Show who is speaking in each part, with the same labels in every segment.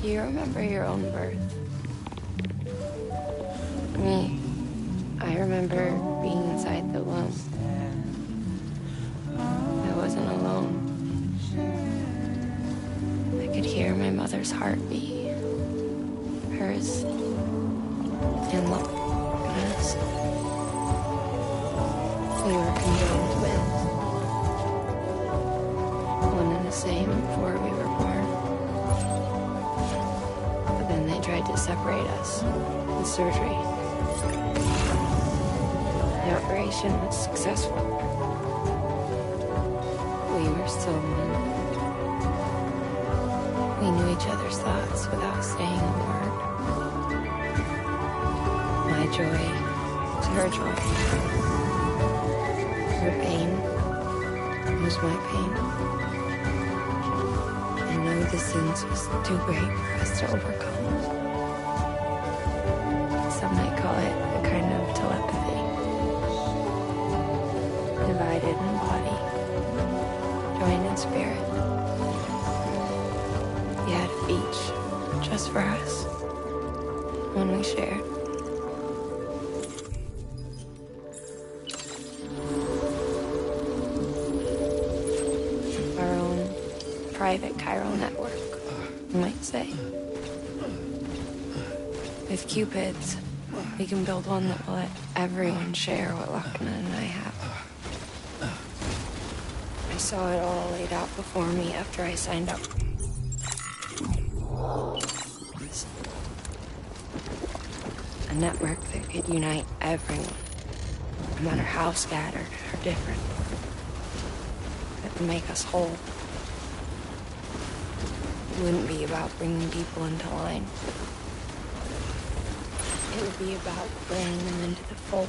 Speaker 1: Do you remember your own birth? Me, I remember being inside the womb. I wasn't alone. I could hear my mother's heartbeat. Hers. And look at us. We were conjoined twins. One and the same before we were born. But then they tried to separate us with surgery. The operation was successful. We were still one. We knew each other's thoughts without saying a word. My joy was her joy. Her pain was my pain. I know distance was too great for us to overcome. Some might call it a kind of telepathy. Divided in body, joined in spirit. Yet each, just for us, one we shared. Our own private chiral network, you might say. With Cupids, we can build one that will let everyone share what Lakna and I have. I saw it all laid out before me after I signed up. A network that could unite everyone, no matter how scattered or different. That would make us whole. It wouldn't be about bringing people into line. It would be about bringing them into the fold,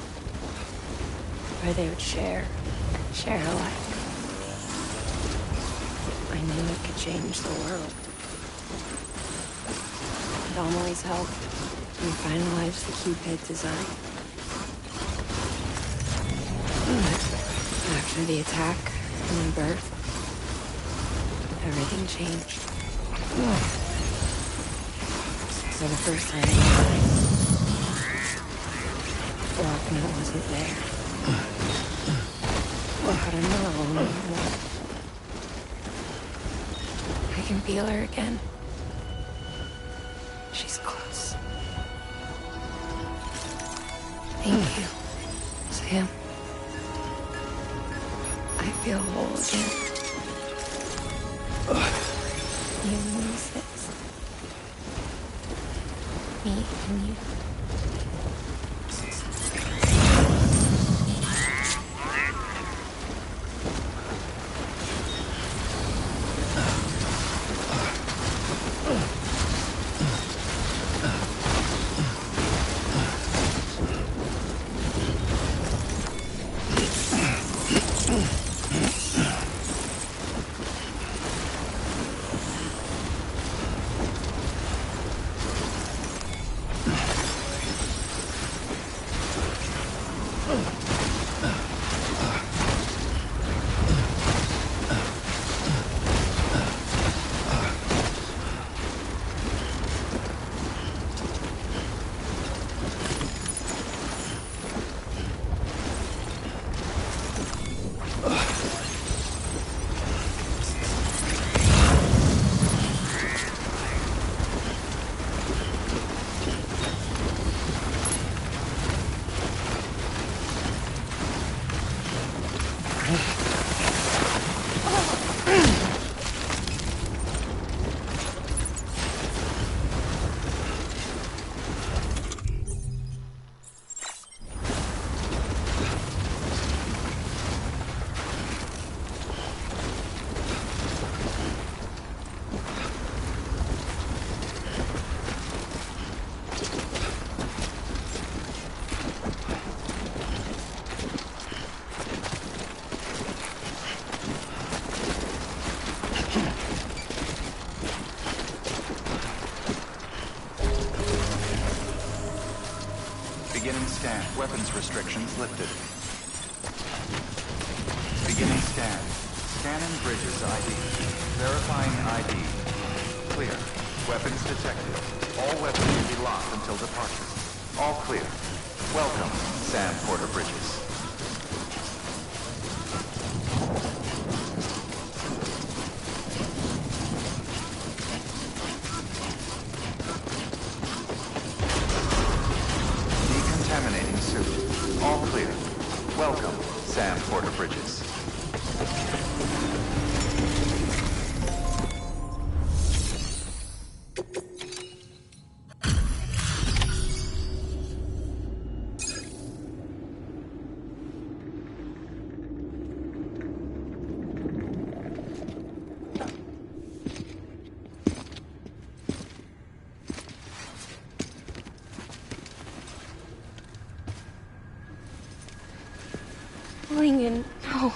Speaker 1: where they would share alike. I knew it could change the world. It always helped and finalize the Cupid design. After the attack and the birth, everything changed. For the first time in my life, Lakna wasn't there. But I'm not alone anymore. I can feel her again. She's close. Thank you, Sam. I feel whole again. You and me, sis. Me and you.
Speaker 2: Beginning scan. Weapons restrictions lifted. Beginning scan. Scanning Bridges ID. Verifying ID. Clear. Weapons detected. All weapons will be locked until departure. All clear. Welcome, Sam Porter Bridges. Decontaminating suit. All clear. Welcome, Sam Porter Bridges.
Speaker 1: Lincoln, no.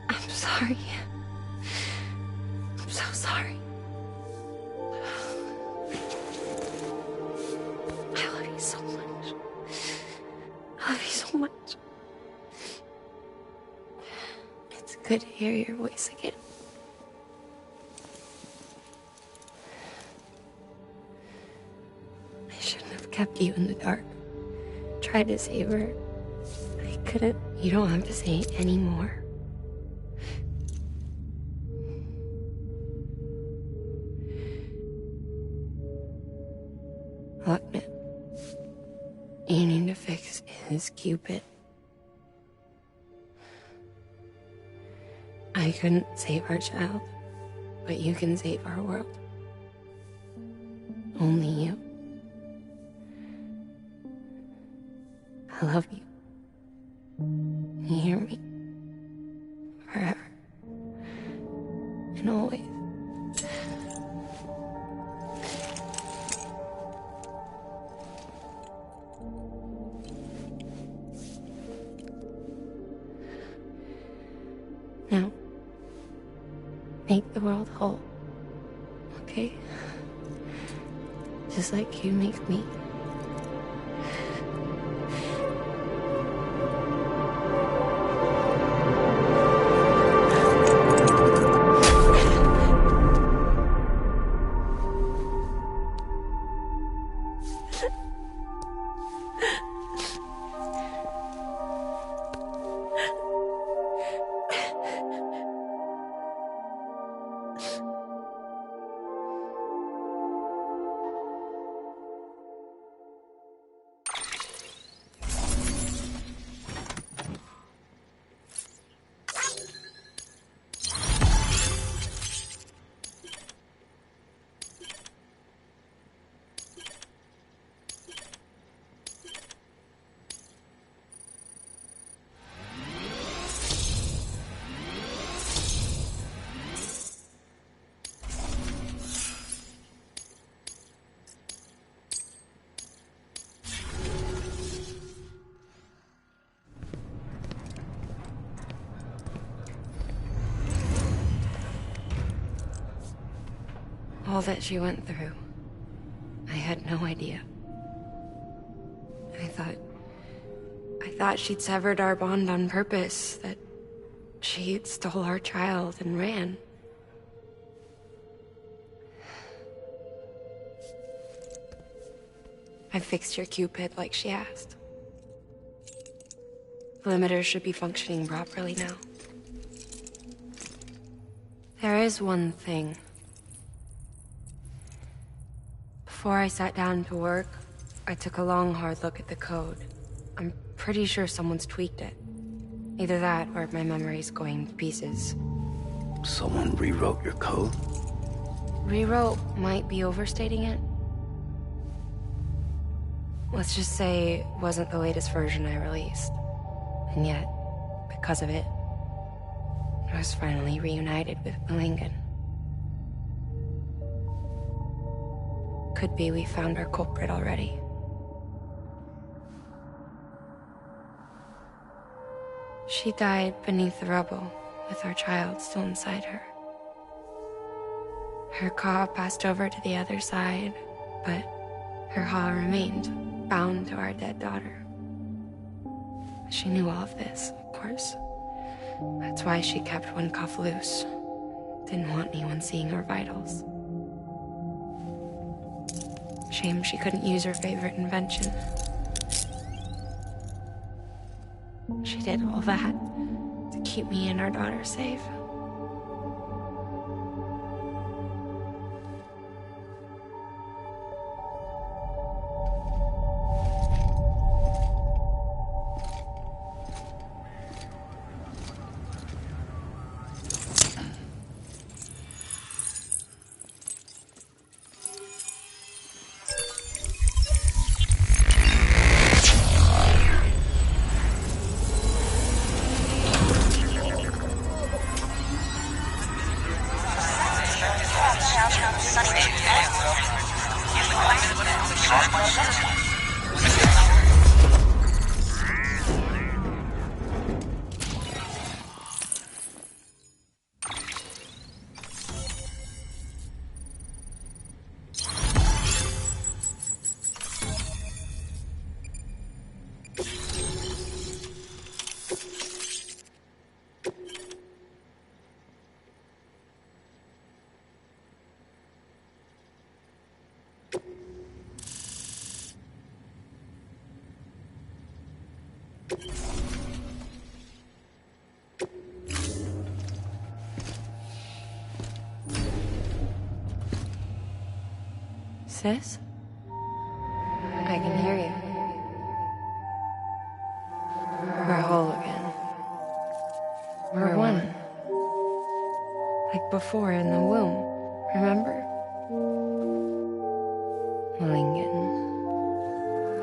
Speaker 1: I'm sorry. I'm so sorry. I love you so much. I love you so much. It's good to hear your voice again. I shouldn't have kept you in the dark. Tried to save her. I couldn't. You don't have to say it anymore. Look, man. You need to fix his Cupid. I couldn't save our child, but you can save our world. Only you. I love you. You hear me? Forever. And always. Now, make the world whole, okay? Just like you make me. All that she went through, I had no idea. I thought she'd severed our bond on purpose, that she stole our child and ran. I fixed your Cupid like she asked. The limiter should be functioning properly now. There is one thing. Before I sat down to work, I took a long, hard look at the code. I'm pretty sure someone's tweaked it. Either that, or my memory's going to pieces.
Speaker 3: Someone rewrote your code?
Speaker 1: Rewrote might be overstating it. Let's just say it wasn't the latest version I released. And yet, because of it, I was finally reunited with Lincoln. Could be we found our culprit already. She died beneath the rubble, with our child still inside her. Her claw passed over to the other side, but her claw remained, bound to our dead daughter. She knew all of this, of course. That's why she kept one cuff loose. Didn't want anyone seeing her vitals. Shame she couldn't use her favorite invention. She did all that to keep me and our daughter safe. Sis? I can hear you. We're whole again. We're one. Like before in the womb, remember? Lingen.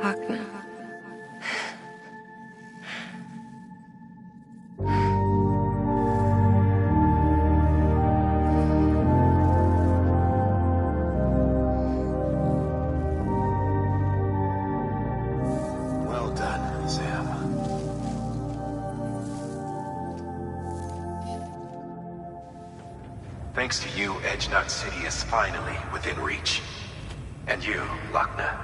Speaker 1: Hakna.
Speaker 2: Well done, Sam. Thanks to you, Edgenut City is finally within reach. And you, Lakna,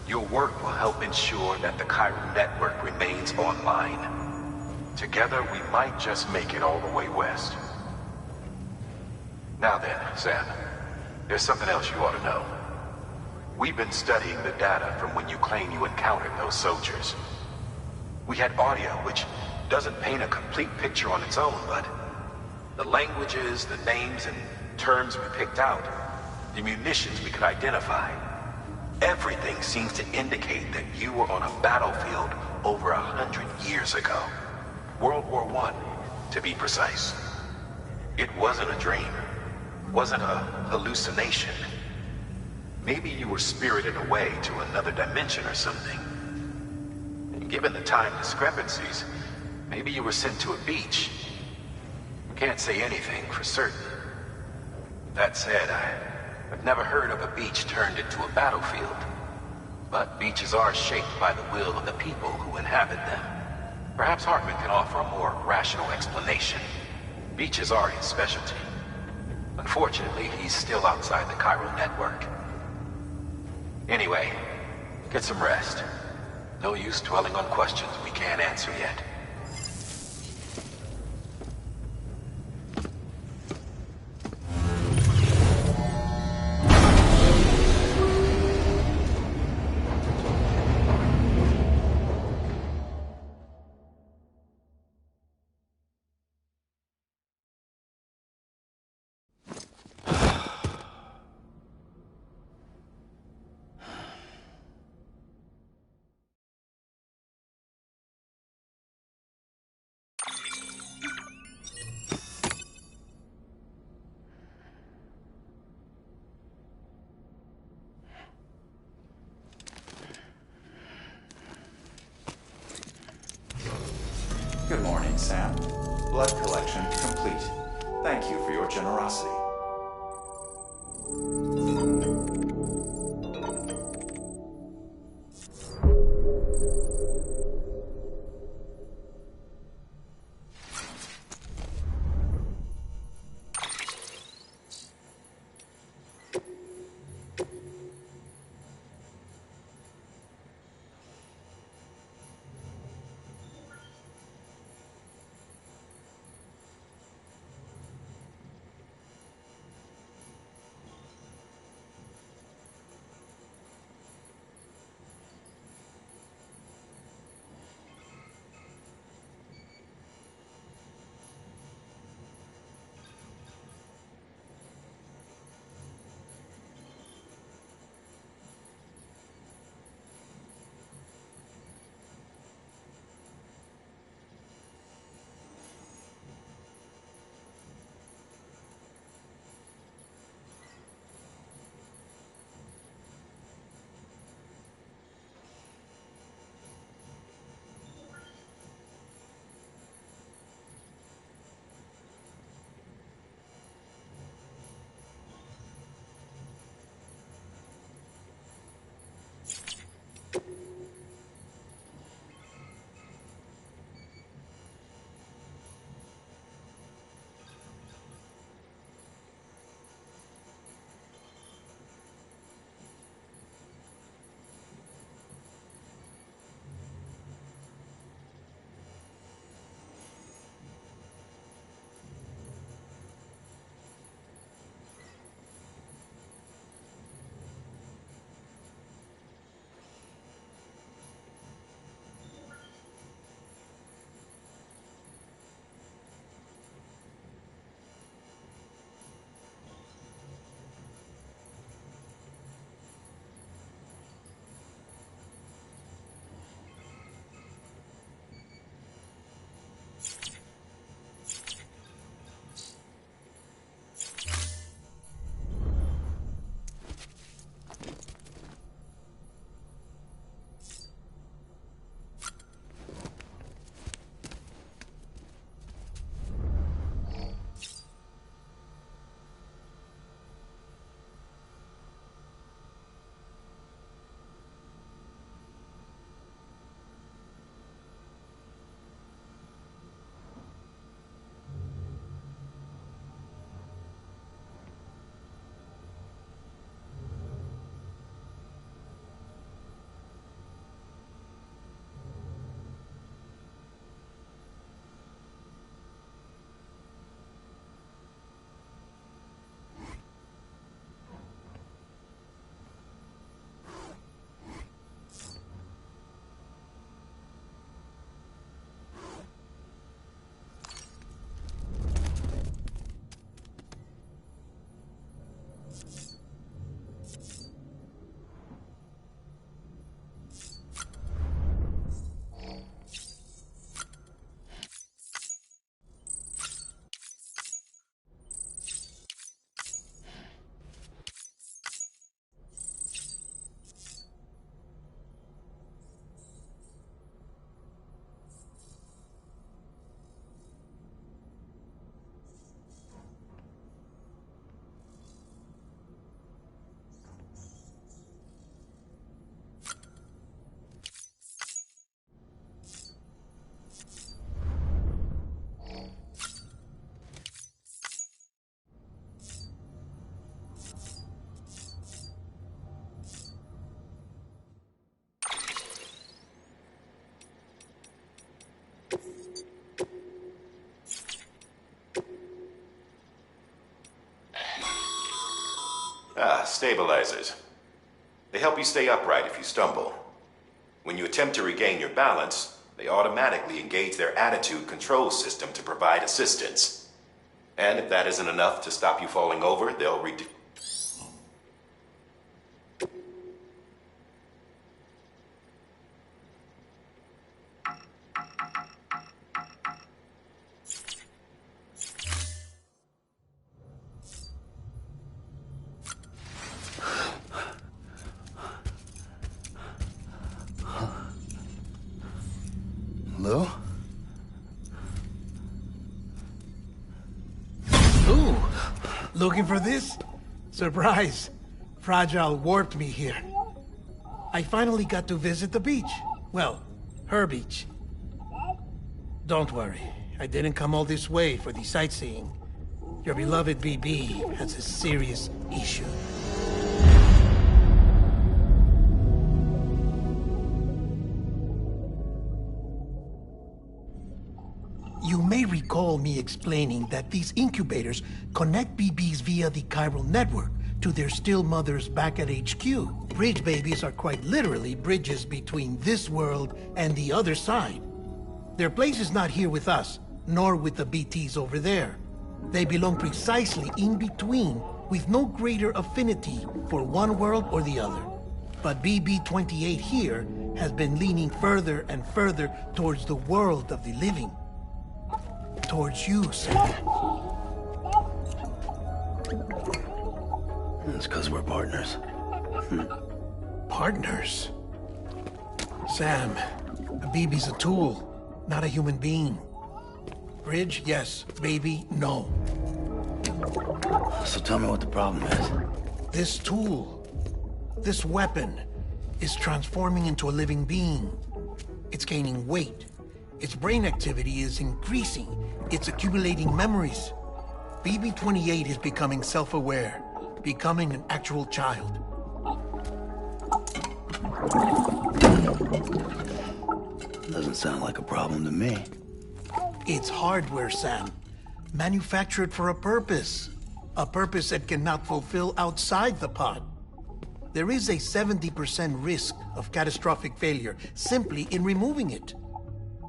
Speaker 2: your work will help ensure that the Chiral network remains online. Together, we might just make it all the way west. Now then, Sam, there's something else you ought to know. We've been studying the data from when you claim you encountered those soldiers. We had audio, which doesn't paint a complete picture on its own, but the languages, the names, and terms we picked out, the munitions we could identify, everything seems to indicate that you were on a battlefield over 100 years ago. World War I, to be precise. It wasn't a dream. Wasn't a hallucination. Maybe you were spirited away to another dimension or something. And given the time discrepancies, maybe you were sent to a beach. Can't say anything for certain. That said, I've never heard of a beach turned into a battlefield. But beaches are shaped by the will of the people who inhabit them. Perhaps Hartman can offer a more rational explanation. Beaches are his specialty. Unfortunately, he's still outside the Chiral network. Anyway, get some rest. No use dwelling on questions we can't answer yet.
Speaker 4: Good morning, Sam. Blood collection complete. Thank you for your generosity.
Speaker 2: Stabilizers. They help you stay upright if you stumble. When you attempt to regain your balance, they automatically engage their attitude control system to provide assistance. And if that isn't enough to stop you falling over, they'll
Speaker 3: Lou?
Speaker 5: Ooh, looking for this? Surprise. Fragile warped me here. I finally got to visit the beach. Well, her beach. Don't worry, I didn't come all this way for the sightseeing. Your beloved BB has a serious issue. You may recall me explaining that these incubators connect BBs via the chiral network to their still mothers back at HQ. Bridge babies are quite literally bridges between this world and the other side. Their place is not here with us, nor with the BTs over there. They belong precisely in between, with no greater affinity for one world or the other. But BB-28 here has been leaning further and further towards the world of the living. Towards you, Sam.
Speaker 3: It's because we're partners.
Speaker 5: Partners? Sam, a BB's a tool, not a human being. Bridge, yes. Baby, no.
Speaker 3: So tell me what the problem is.
Speaker 5: This tool, this weapon, is transforming into a living being. It's gaining weight. Its brain activity is increasing. It's accumulating memories. BB-28 is becoming self-aware, becoming an actual child.
Speaker 3: Doesn't sound like a problem to me.
Speaker 5: It's hardware, Sam. Manufactured for a purpose. A purpose it cannot fulfill outside the pod. There is a 70% risk of catastrophic failure simply in removing it.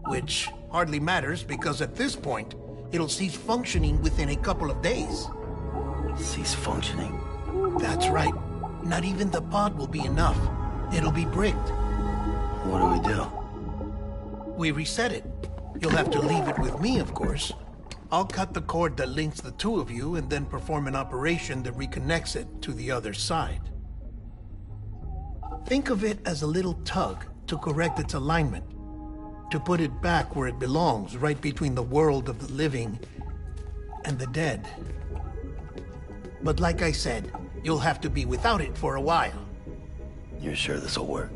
Speaker 5: Which hardly matters because at this point, it'll cease functioning within a couple of days.
Speaker 3: Cease functioning?
Speaker 5: That's right. Not even the pod will be enough. It'll be bricked.
Speaker 3: What do we do?
Speaker 5: We reset it. You'll have to leave it with me, of course. I'll cut the cord that links the two of you and then perform an operation that reconnects it to the other side. Think of it as a little tug to correct its alignment. To put it back where it belongs, right between the world of the living and the dead. But like I said, you'll have to be without it for a while.
Speaker 3: You're sure this'll work?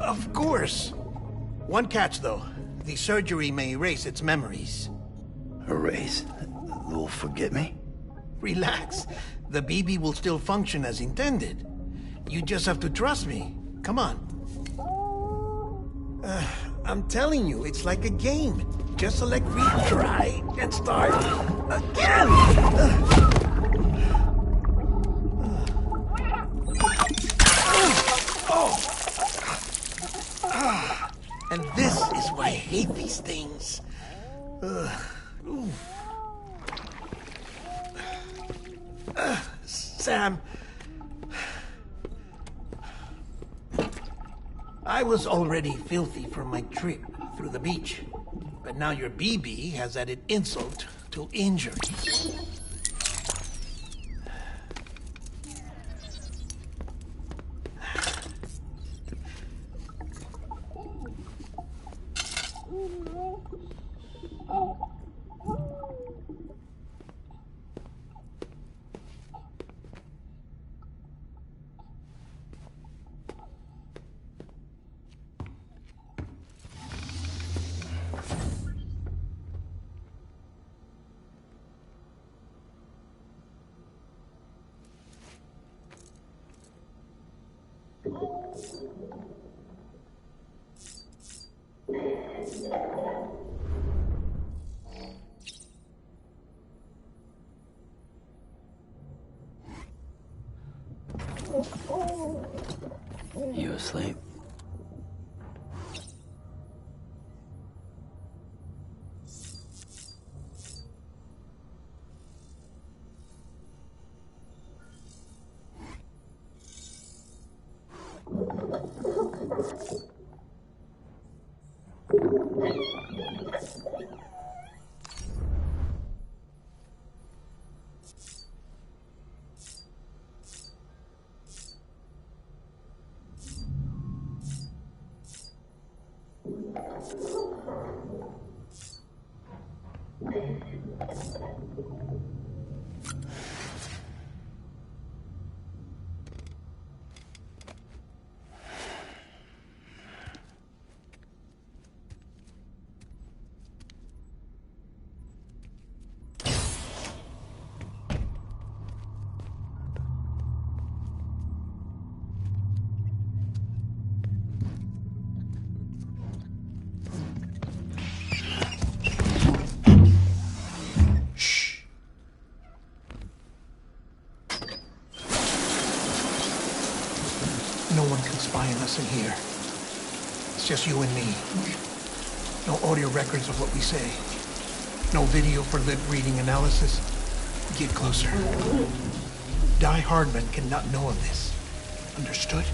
Speaker 5: Of course. One catch, though. The surgery may erase its memories.
Speaker 3: Erase? You'll forget me?
Speaker 5: Relax. The BB will still function as intended. You just have to trust me. Come on. I'm telling you, it's like a game. Just select retry and start again. And this is why I hate these things. Sam, I was already filthy from my trip through the beach, but now your BB has added insult to injury.
Speaker 3: You asleep?
Speaker 5: No one can spy on us in here. It's just you and me. No audio records of what we say. No video for lip reading analysis. Get closer. Die Hardman cannot know of this. Understood?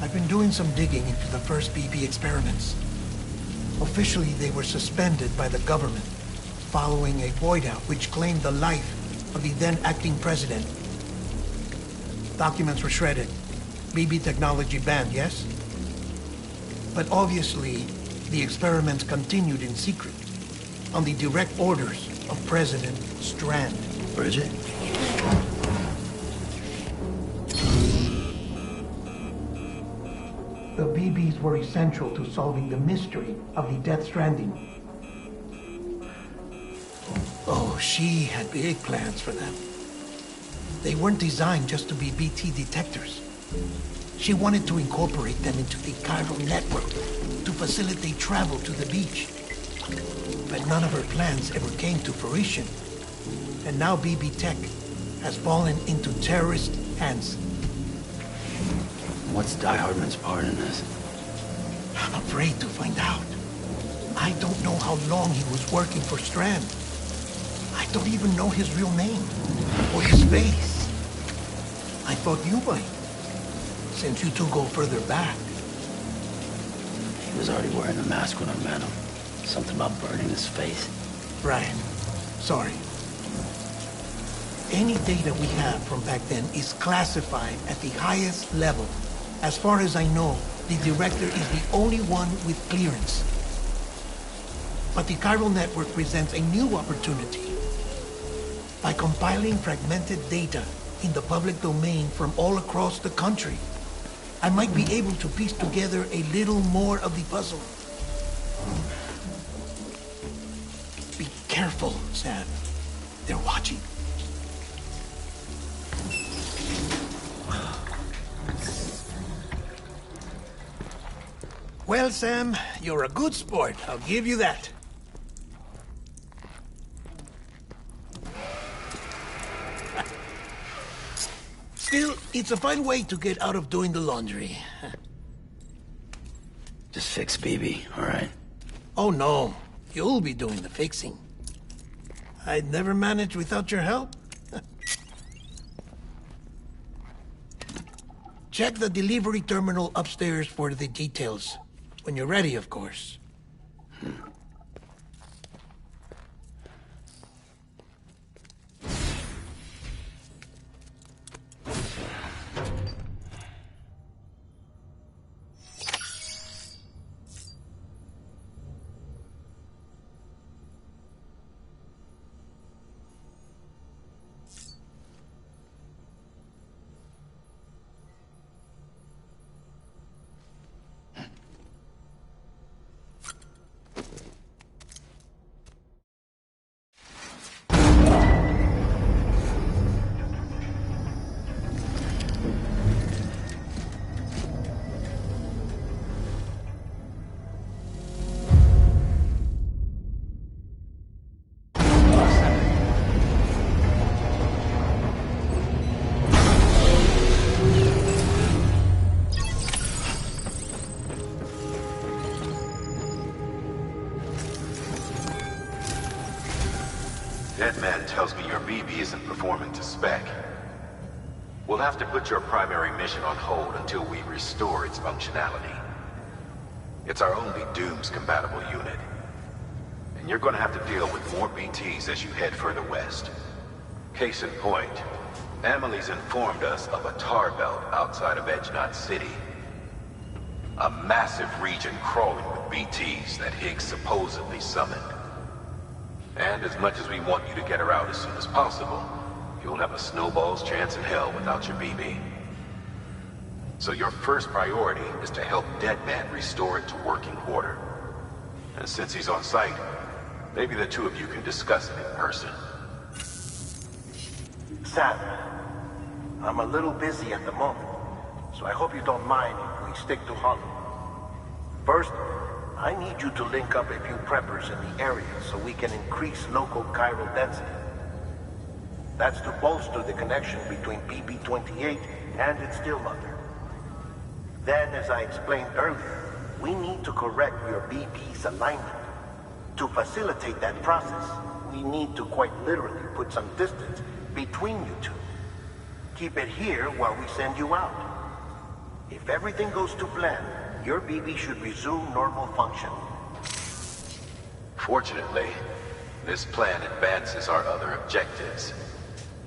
Speaker 5: I've been doing some digging into the first BB experiments. Officially, they were suspended by the government following a void out which claimed the life of the then acting president. Documents were shredded. BB technology banned, yes? But obviously, the experiments continued in secret, on the direct orders of President Strand.
Speaker 3: Bridget?
Speaker 5: The BBs were essential to solving the mystery of the Death Stranding. Oh, she had big plans for them. They weren't designed just to be BT detectors. She wanted to incorporate them into the chiral network to facilitate travel to the beach. But none of her plans ever came to fruition. And now BB Tech has fallen into terrorist hands.
Speaker 3: What's Die Hardman's part in this?
Speaker 5: I'm afraid to find out. I don't know how long he was working for Strand. I don't even know his real name or his face. I thought you might, since you two go further back.
Speaker 3: He was already wearing the mask when I met him. Something about burning his face.
Speaker 5: Right. Sorry. Any data we have from back then is classified at the highest level. As far as I know, the director is the only one with clearance. But the chiral network presents a new opportunity. By compiling fragmented data in the public domain from all across the country, I might be able to piece together a little more of the puzzle. Be careful, Sam. They're watching. Well, Sam, you're a good sport. I'll give you that. Still, it's a fine way to get out of doing the laundry.
Speaker 3: Just fix BB, all right?
Speaker 5: Oh, no. You'll be doing the fixing. I'd never manage without your help. Check the delivery terminal upstairs for the details. When you're ready, of course.
Speaker 2: Dead Man tells me your BB isn't performing to spec. We'll have to put your primary mission on hold until we restore its functionality. It's our only Dooms-compatible unit. And you're gonna have to deal with more BTs as you head further west. Case in point, Amelie's informed us of a tar belt outside of Edge Knot City. A massive region crawling with BTs that Higgs supposedly summoned. And as much as we want you to get her out as soon as possible, you'll have a snowball's chance in hell without your BB. So your first priority is to help Dead Man restore it to working order. And since he's on site, maybe the two of you can discuss it in person.
Speaker 5: Sam, I'm a little busy at the moment, so I hope you don't mind if we stick to Hollow. First, I need you to link up a few preppers in the area so we can increase local chiral density. That's to bolster the connection between BB-28 and its still mother. Then, as I explained earlier, we need to correct your BB's alignment. To facilitate that process, we need to quite literally put some distance between you two. Keep it here while we send you out. If everything goes to plan, your BB should resume normal function.
Speaker 2: Fortunately, this plan advances our other objectives.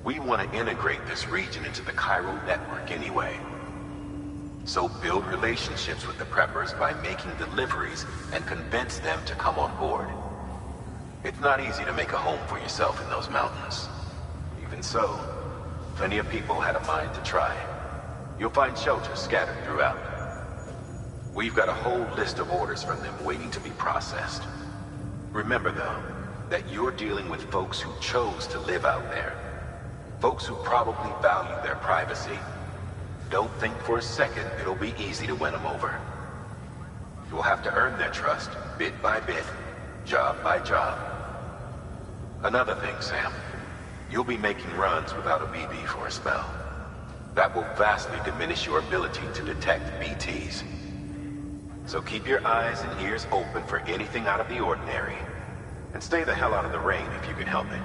Speaker 2: We want to integrate this region into the chiral network anyway. So build relationships with the preppers by making deliveries and convince them to come on board. It's not easy to make a home for yourself in those mountains. Even so, plenty of people had a mind to try. You'll find shelters scattered throughout. We've got a whole list of orders from them waiting to be processed. Remember, though, that you're dealing with folks who chose to live out there. Folks who probably value their privacy. Don't think for a second it'll be easy to win them over. You'll have to earn their trust, bit by bit, job by job. Another thing, Sam. You'll be making runs without a BB for a spell. That will vastly diminish your ability to detect BTs. So keep your eyes and ears open for anything out of the ordinary. And stay the hell out of the rain if you can help it.